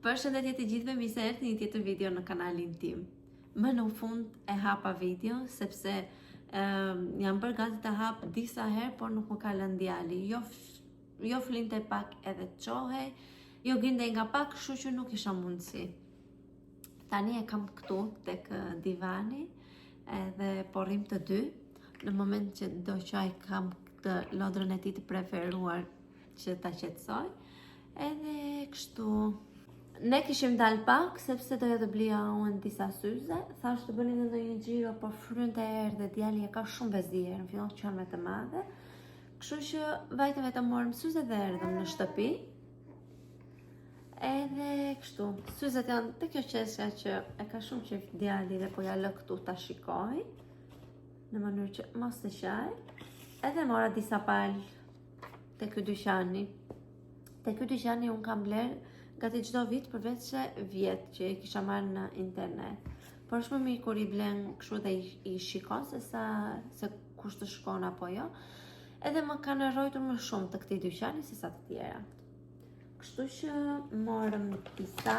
Përshëndetje të gjithëve, mirë se erdhni në një tjetër video në kanalin tim. Më në fund e hapa video sepse jam bërë gati të hap disa herë, por nuk më ka lënë djali. Jo flinte pak edhe çohej, jo gjinde nga pak, kështu që nuk isha mundësi. Tani e kam këtu tek divani edhe po rrim të dy. Në moment që do qaj kam këtë lodrën e tij të preferuar që ta qetësoj. Edhe kështu. Ne kishim dalë pak, sepse doja të blija unë disa syze. Thash të bënin edhe një xhiro, por frynte erë dhe djali e ka shumë bezier, në fillon qenë me të madhe. Kështu që vajtëm të morëm syze dhe erdhëm në shtëpi. Edhe kështu, syzet janë të kjo qesha që e ka shumë qef djali dhe po ja lë këtu ta shikoj, në mënyrë që mos të qaj. Edhe mora disa palë te ky dyqani. Te ky dyqani unë kam blerë gati çdo vit përveç se vjet që i kisha marrë në internet. Por është më mirë kur i blen kështu dhe i shikon se kush të shkon apo jo. Edhe më kanë rrojtur më shumë të këtij dyqani se sa të tjera. Kështu që morëm disa.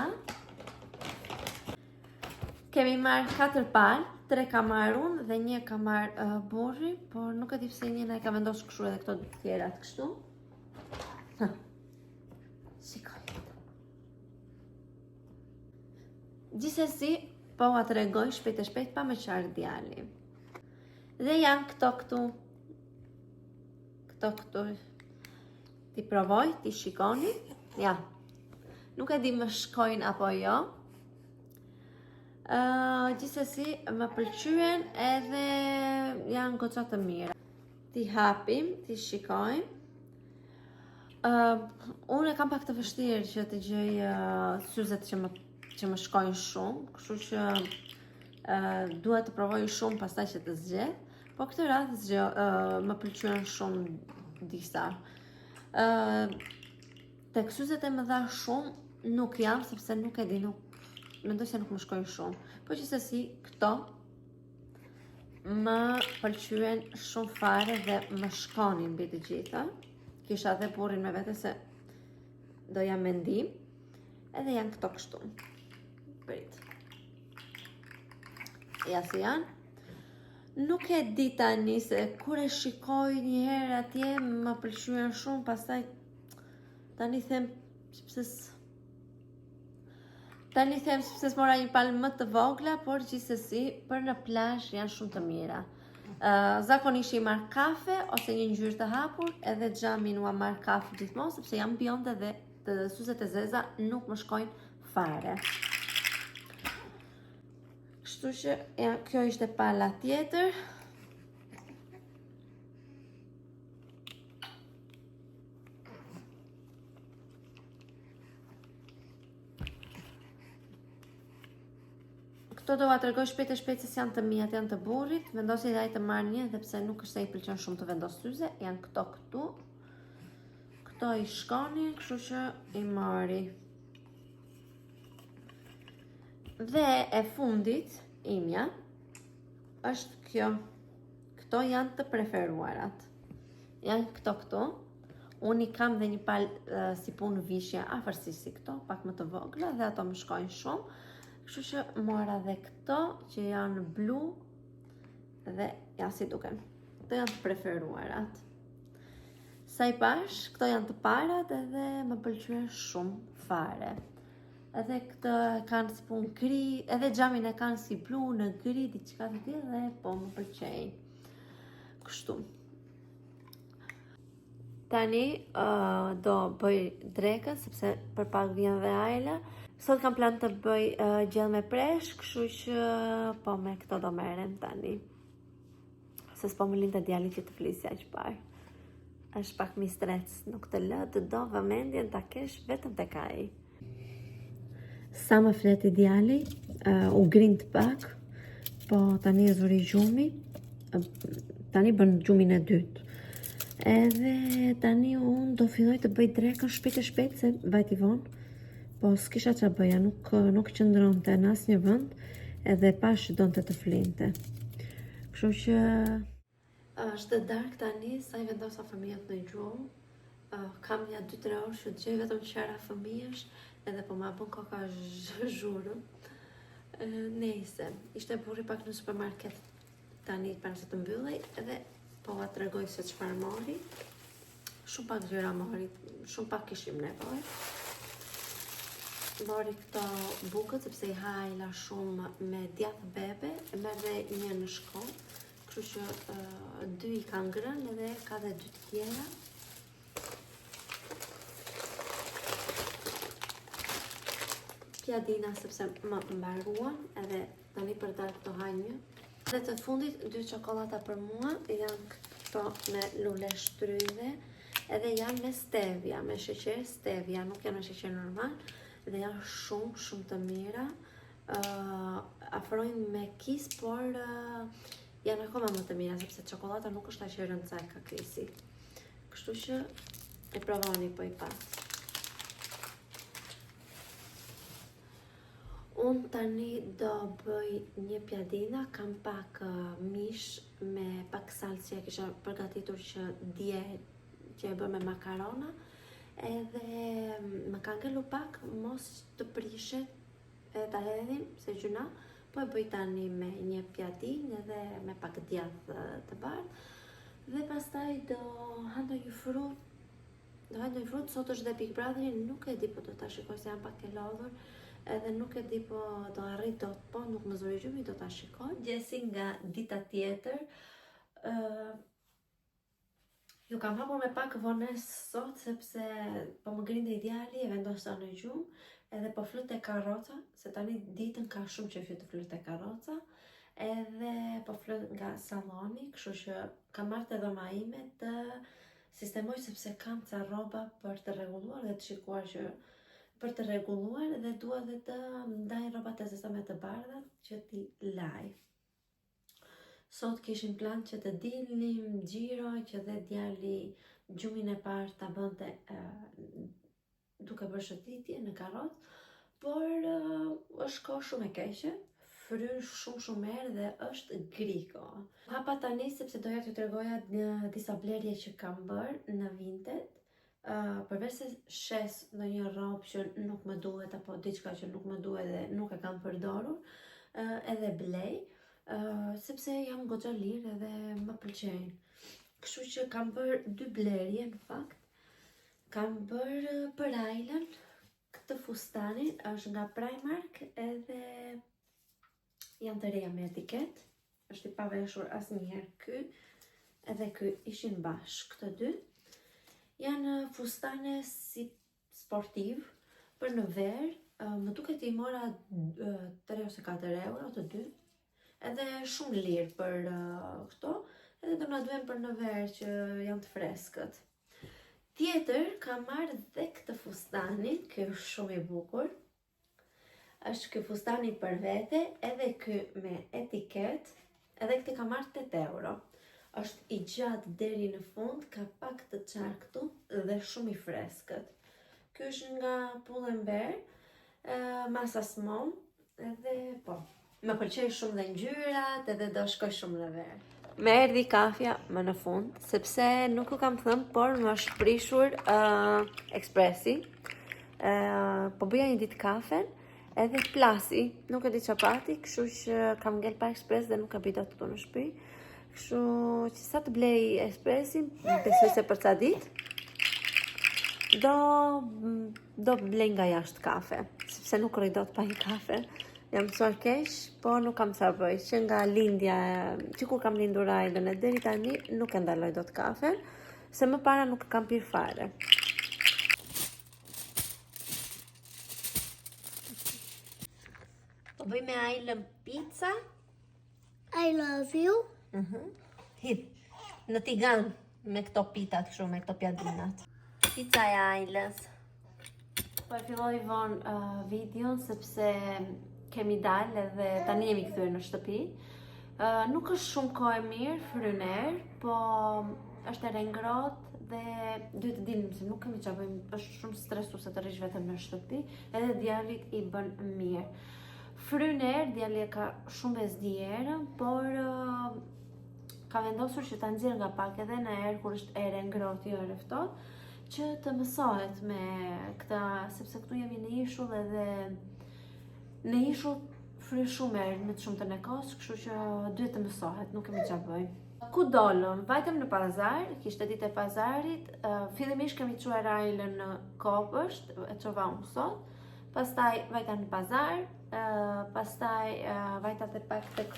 Kemi marrë 4 palë, 3 ka marrë unë dhe 1 ka marrë burri, por nuk e di pse njëna e ka vendosur kështu edhe këto të tjerat kështu. Shikoj. Gjithsesi, po a të regoj shpejt e shpejt pa me qarë djali. Dhe janë këto këtu. Ti provoj, ti shikoni. Ja. Nuk e di më shkojnë apo jo. Gjithsesi, më pëlqyen edhe janë goca të mira. Ti hapim, ti shikojmë. Unë e kam pak të vështirë që të gjej syzet që më shkojnë shumë, kështu që duhet të provoj shumë pastaj që të zgjedh, po këtë radhë më pëlqyen shumë disa. Tek syzet e mëdha shumë nuk jam, sepse nuk e di, mendoj se nuk më shkojnë shumë. Po gjithsesi këto më pëlqyen shumë fare dhe më shkonin mbi të gjitha. Kisha dhe burrin me vete se doja mendim. Edhe janë këto kështu. Prit. Ja si janë. Nuk e di tani se kur e shikoj një herë atje më pëlqyen shumë, pastaj tani them sepse mora një palë më të vogla, por gjithsesi për në plazh janë shumë të mira. Zakonisht i marr kafe ose një ngjyrë të hapur, edhe xhamin ua marr kafe gjithmonë sepse jam bjonde dhe të syzet e zeza nuk më shkojnë fare. Kështu që kjo ishte pala tjetër. Këto do a të regoj shpejt e shpejt se janë të mia, janë të burrit. Vendosi dhe ai të marrë një, dhe pse nuk është se i pëlqen shumë të vendos syze, janë këto këtu. Këto i shkonin, kështu që i mori. Dhe e fundit, imja, është kjo. Këto janë të preferuarat. Janë këto këtu. Unë i kam dhe një palë si punë vishja afërsisht si këto, pak më të vogla, dhe ato më shkojnë shumë. Kështu që mora dhe këto që janë blu dhe ja si duken. Këto janë të preferuarat. Sa i pash, këto janë të parat edhe më pëlqyen shumë fare. Edhe këtë kanë si punë gri, edhe xhamin e kanë si blu në gri, diçka të tillë dhe po më pëlqejnë. Kështu. Tani do bëj drekën sepse për pak vjen dhe ajla. Sot kam plan të bëj gjell me presh, kështu që po me këto do merrem tani. Se s'po më linte djali që të flisja aq parë. Është pak mi stres, nuk të lë, të do vëmendjen ta kesh vetëm tek ai. Sa më fleti djali, u grind pak, po tani e zuri gjumi, tani bën gjumin e dytë. Edhe tani unë do filloj të bëj drekën shpejt e shpejt se vajti vonë. Po s'kisha qa bëja, nuk qëndronte në asnjë vend, edhe pash donte të flinte. Kështu që është darkë tani, sa i vendosa fëmijët në gjumë. Kam një 2-3 orë që të gjej vetëm qara fëmijësh, edhe po ma bën koka zhurëm. Nejse, ishte burri pak në supermarket tani para se të mbyllej, edhe po va tregoj se çfarë mori. Shumë pak gjëra mori, shumë pak kishim nevojë. Mori këto bukët sepse i hajla shumë me djathë bebe, e merr dhe një në shkollë, kështu që 2 i kanë ngrënë edhe ka dhe 2 të tjera. Pjadina sepse më mbaruan, edhe tani për dalë këto haj një. Dhe të fundit 2 çokolata për mua, janë këto me lule shtrydhe, edhe janë me stevia, me sheqer stevia, nuk janë me sheqer normal, dhe janë shumë të mira. Afrojnë me kis, por janë akoma më të mira, sepse çokolata nuk është aq e rëndësishme ka kisi. Kështu që e provoni po i pas. Unë tani do bëj një pjadina, kam pak mish me pak salcë që kisha përgatitur që dje që e bërë me makarona, edhe më ka ngellu pak mos të prishet ta hedhim se gjuna, po e bëj tani me një pjadinë edhe me pak djathë të bardhë, dhe pastaj do ha ndonjë frut, sot është dhe Big Brotheri, nuk e di po do ta shikoj se jam pak e lodhur, edhe nuk e di po do arrit dot, po nuk më zuri gjumi, do ta shikoj. Gjesi nga dita tjetër, ju kam hapur me pak vonesë sot, sepse po më grinte djali e vendosa në gjumë, edhe po flet e karroca, se tani ditën ka shumë qejf të flet e karroca, edhe po flet nga salloni, kështu që kam marrë te dhoma ime të sistemoj, sepse kam ca rroba për të rregulluar dhe të shikuar që për të rregulluar, dhe dua dhe të ndaj rrobat e zeza me të bardha që t'i laj. Sot kishim plan që të dilnim xhiro, që dhe djali gjumin e parë ta bënte duke bërë shëtitje në karrocë, por është kohë shumë e keqe, fryn shumë herë dhe është griko. Hapa tani sepse doja t'ju tregoja disa blerje që kam bërë në Vinted. Përveç se shes ndonjë rrobë që nuk më duhet apo diçka që nuk më duhet dhe nuk e kam përdorur, edhe blej, sepse jam goxha lirë edhe më pëlqejnë. Kështu që kam bërë 2 blerje në fakt. Kam bërë për Ailën këtë fustanin, është nga Primark, edhe janë të reja me etiket, është i paveshur asnjëherë ky, edhe ky ishin bashkë këto 2. Janë fustane si sportiv për në verë, më duket i mora 3 ose 4 euro të 2, edhe shumë lirë për këto, edhe do na duhen për në verë që janë të freskët. Tjetër, kam marrë dhe këtë fustani, ky është shumë i bukur. Është ky fustani për vete, edhe ky me etiket, edhe këtë kam marrë 8 euro. Është i gjatë deri në fund, ka pak të qarktu dhe shumë i freskët. Ky është nga Pull&Bear, masa small, edhe po, më pëlqej shumë dhe ngjyrat, edhe do shkoj shumë në verë. Më erdhi kafja më në fund, sepse nuk u kam thënë, por më është prishur ekspresi. Po bëja një ditë kafen, edhe plasi, nuk e di çfarë pati, kështu që kam ngel pa ekspres dhe nuk e bëj dot këtu në shtëpi. Kështu që sa të blej ekspresin, besoj se për ca ditë do blej nga jashtë kafe, sepse nuk rri dot pa një kafe. Jam mësuar keq, po nuk kam sa bëj, që nga lindja, që kur kam lindur Ailën e deri tani nuk e ndaloj dot kafe, se më para nuk kam pirë fare. Po bëj me Ailën pizza. I love you. Hip, në tigan me këto pitat kështu, me këto pjadinat. Pizza e Ailës. Po e filloj vonë videon sepse kemi dalë edhe tani jemi kthyer në shtëpi. Nuk është shumë kohë e mirë, fryner, po është ere ngrohtë dhe duhet të dilim se nuk kemi çfarë bëjmë, është shumë stresuese të rrish vetëm në shtëpi, edhe djalit i bën mirë. Fryner, djali ka shumë bezdierë, por ka vendosur që ta nxjerr nga pak edhe në erë kur është ere ngrohtë, jo ere ftohtë, që të mësohet me këta, sepse këtu jemi në ishull edhe në ishull fry shumë erë në të shumë të nekos, kështu që duhet të mësohet, nuk kemi çfarë bëjmë. Ku dolëm? Vajtëm në pazar, kishte ditë e pazarit, fillimisht kemi çuar Ailën në Kopësht, e çova unë sot, pastaj vajta në pazar, pastaj vajta të pak tek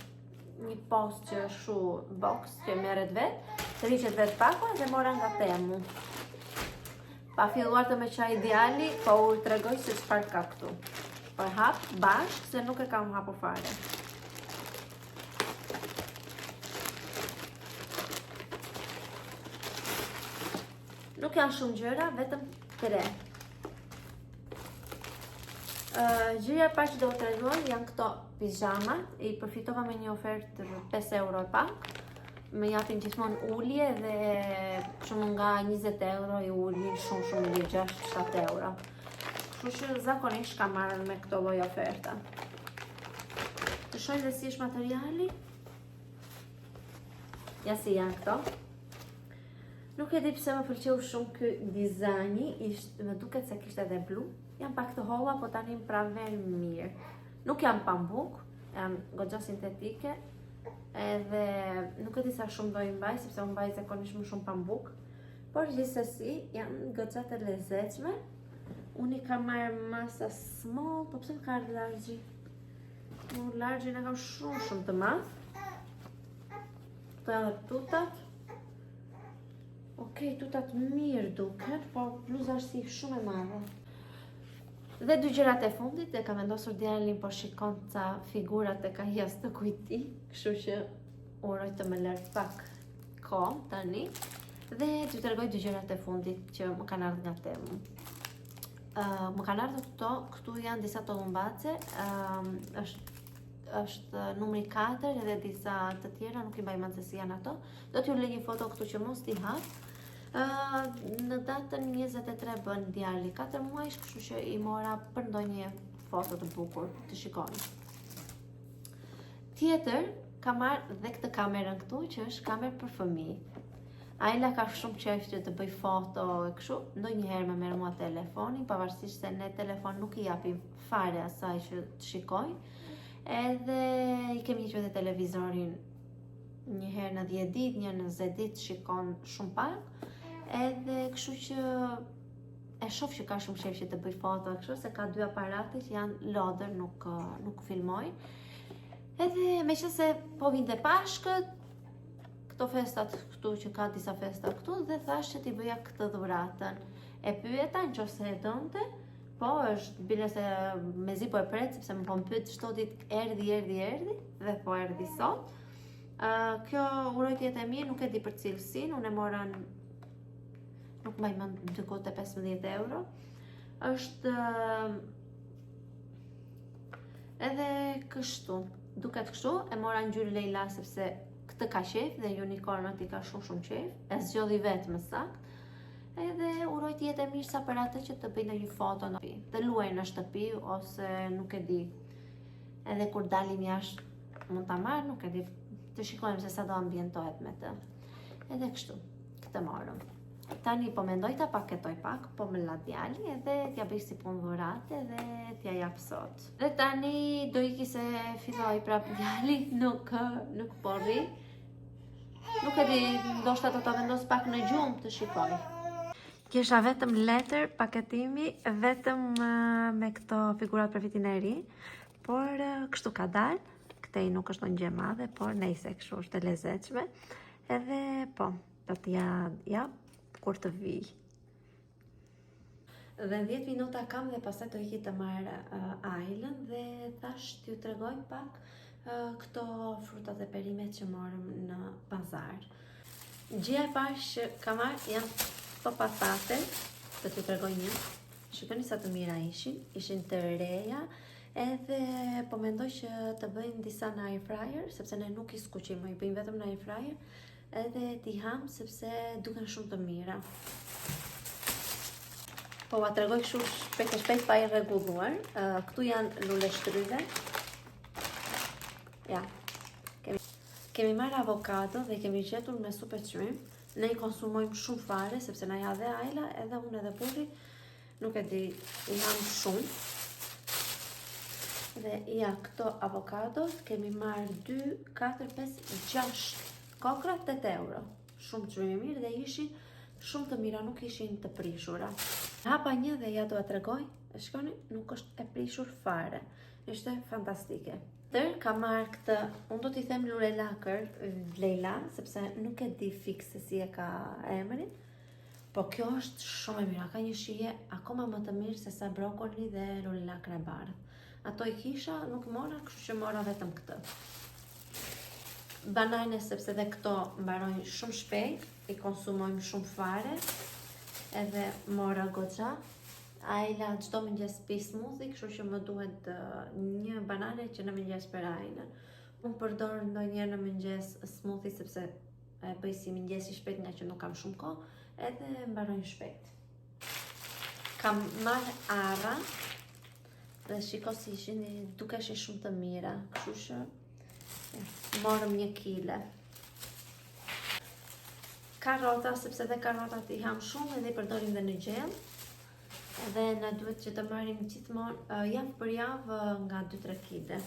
një post që shu box që merret vetë, të riqet vetë pakua dhe mora nga Temu. Pa filluar të me qaj djali, po u tregoj se çfarë ka këtu. Po e hap bashkë se nuk e kam hapur fare. Nuk janë shumë gjëra, vetëm 3. Gjëja parë që do të tregoj janë këto pijamat, i përfitova me një ofertë 5 euro e pak. Më japin gjithmonë ullje dhe shumë nga 20 euro i ullje shumë 6-7 euro. Kështu që zakonisht kam marrë me këto lloj oferta. Të shoh dhe si është materiali. Ja si janë këto. Nuk e di pse më pëlqeu shumë ky dizajni, më duket se kishte edhe blu. Janë pak të holla, po tani më praven mirë. Nuk janë pambuk, janë goxha sintetike. Edhe nuk e di sa shumë do i mbaj, sepse unë mbaj zakonisht më shumë pambuk. Por gjithsesi janë goxha të lezetshme. Unë i kam marrë masa small, po pse më ka ardhur largji? Largjin e kam shumë të madh. Këto janë tutat. Okej, tutat mirë duket, por bluza është si shumë e madhe. Dhe 2 gjërat e fundit, e ka vendosur djalin po shikon ca figurat e ka jas të kujti, kështu që uroj të më lër pak kohë tani. Dhe t'ju tregoj 2 gjërat e fundit që më kanë ardhur nga Temu. Më kanë ardhur këtu janë disa tolumbace, është numri 4 edhe disa të tjera, nuk i mbaj mend se si janë ato. Do t'ju lë një foto këtu që mos t'i hap. Në datën 23 bën djali 4 muajsh, kështu që i mora për ndonjë foto të bukur të shikoni. Tjetër, kam marrë dhe këtë kamerën këtu, që është kamerë për fëmijë. Aila ka shumë qejf që të bëj foto e kështu, ndonjëherë më merr mua telefonin, pavarësisht se ne telefon nuk i japim fare asaj që të shikoj. Edhe i kemi hequr edhe televizorin një herë në 10 ditë, një në 20 ditë shikon shumë pak. Edhe kështu që e shoh që ka shumë qejf që të bëj foto kështu, se ka 2 aparate që janë lodër, nuk filmoj. Edhe meqense po vinte Pashkët, këto festat këtu që ka disa festa këtu, dhe thash që t'i bëja këtë dhuratën. E pyeta nëse e donte, po është bile se mezi po e pret, sepse më po më pyet çdo ditë erdhi dhe po erdhi sot. Kjo uroj të jetë e mirë, nuk e di për cilësinë, unë e mora nuk mbaj mend, dykot e 15 euro. Është edhe kështu, duket kështu, e mora ngjyrë Leila sepse këtë ka qejf dhe unicornët i ka shumë qejf, e zgjodhi vetë më saktë. Edhe uroj të jetë e mirë sa për atë që të bëj një foto në shtëpi, të luaj në shtëpi ose nuk e di. Edhe kur dalim jashtë mund ta marr, nuk e di, të shikojmë se sa do ambientohet me të. Edhe kështu, këtë morëm. Tani po mendoj ta paketoj pak, po më la djali edhe t'ja bëj si punë dhurate dhe t'ja jap sot. Dhe tani do iki se filloj prap djali, nuk po rri. Nuk e di, ndoshta do ta vendos pak në gjumë të shikoj. Kisha vetëm letër paketimi, vetëm me këto figurat për vitin e ri, por kështu ka dalë. Këtej nuk është ndonjë gjë e madhe, por nejse, kështu është e lezetshme. Edhe po, do t'ja jap kur të vij. Dhe 10 minuta kam dhe pastaj do iki të marr Ailën dhe thash t'ju tregoj pak këto frutat e perimet që morëm në pazar. Gjëja e parë që kam marrë janë këto patate, do t'ju tregoj një. Shikoni sa të mira ishin të reja, edhe po mendoj që të bëjmë disa në air fryer, sepse ne nuk i skuqim, i bëjmë vetëm në air fryer, edhe t'i ham sepse duken shumë të mira. Po va tregoj kështu shpejt pa i rregulluar. Këtu janë lule shtryve. Ja. Kemi marrë avokado dhe kemi gjetur me supë çmim. ne I konsumojmë shumë fare, sepse na ja dhe Ajla, edhe unë edhe burri, nuk e di, I ham shumë. Dhe ja, këto avokados, kemi marrë 2, 4, 5, 6 kokra, 8 euro. Shumë çmimi mirë dhe ishin shumë të mira, nuk ishin të prishura. Hapa një dhe ja do a tregoj, shikoni, nuk është e prishur fare. Ishte fantastike. Ka marrë këtë, unë do t'i them Lure Lakër, Leila, sepse nuk e di fikse se si e ka emrin, po kjo është shumë e mira, ka një shije akoma më të mirë se sa brokoli dhe Lure Lakër e bardhë. Ato I kisha, nuk mora, kështu që mora vetëm këtë. Banane, sepse dhe këto mbarojnë shumë shpejt, I konsumojmë shumë fare, edhe mora goxha. Ajla çdo mëngjes pi smoothie, kështu që më duhet një banane që në mëngjes për Ajlën. Unë përdor ndonjëherë në mëngjes smoothie sepse e bëj si mëngjesi shpejt nga që nuk kam shumë kohë, edhe mbarojnë shpejt. Kam marrë arra dhe shiko si ishin, dukeshin shumë të mira, kështu që morëm 1 kile. Karrota, sepse dhe karrotat I ham shumë edhe I përdorim dhe në gjell. Edhe na duhet që të marrim gjithmonë javë për javë nga 2-3 kile.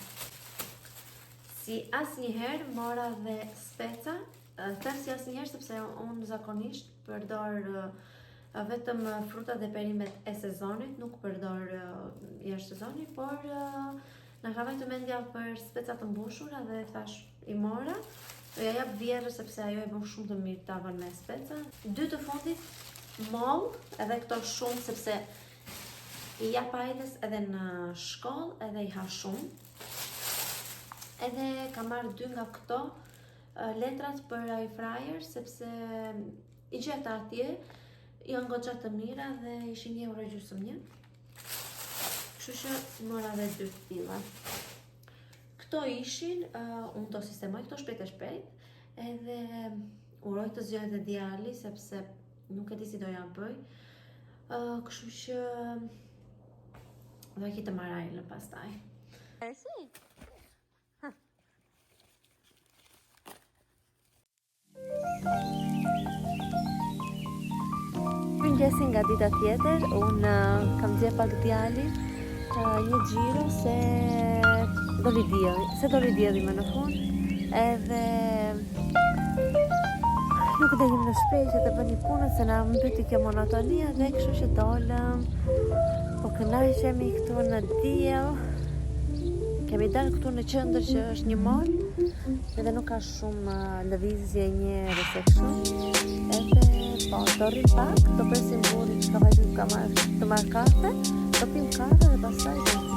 Si asnjëherë mora dhe speca, them si asnjëherë sepse unë zakonisht përdor vetëm frutat dhe perimet e sezonit, nuk përdor jashtë sezonit, por na ka vënë mendja për speca të mbushura dhe thash I mora. Do ja jap vjerrë sepse ajo e bën shumë të mirë tavën me speca. 2 të fundit moll, edhe këto shumë sepse I jap Ajlës edhe në shkollë, edhe I ha shumë. Edhe kam marrë 2 nga këto letrat për air fryer, sepse I gjeta atje, janë goxha të mira dhe ishin €1.50. Kështu që mora edhe 2 tilla. Këto ishin, unë do sistemoj këto shpejt, edhe uroj të zgjohet dhe djali, sepse nuk e di si do ja bëj. Kështu që do e kitë marrë Ajlën pastaj. Mëngjesi nga dita tjetër, unë kam dhënë pak djalin një xhiro se do lidhjem më në fund, edhe nuk delim në shpejt që të bëni punët se na mbyti kjo monotonia dhe kështu që dolëm, po kënaqemi këtu në diell. Kemi dalë këtu në qendër që është një mall, edhe nuk ka shumë lëvizje njerëz se kështu. Edhe po, do rrim pak, do presim burrin që ka vajtur të marrë kafe, do pim kafe dhe pastaj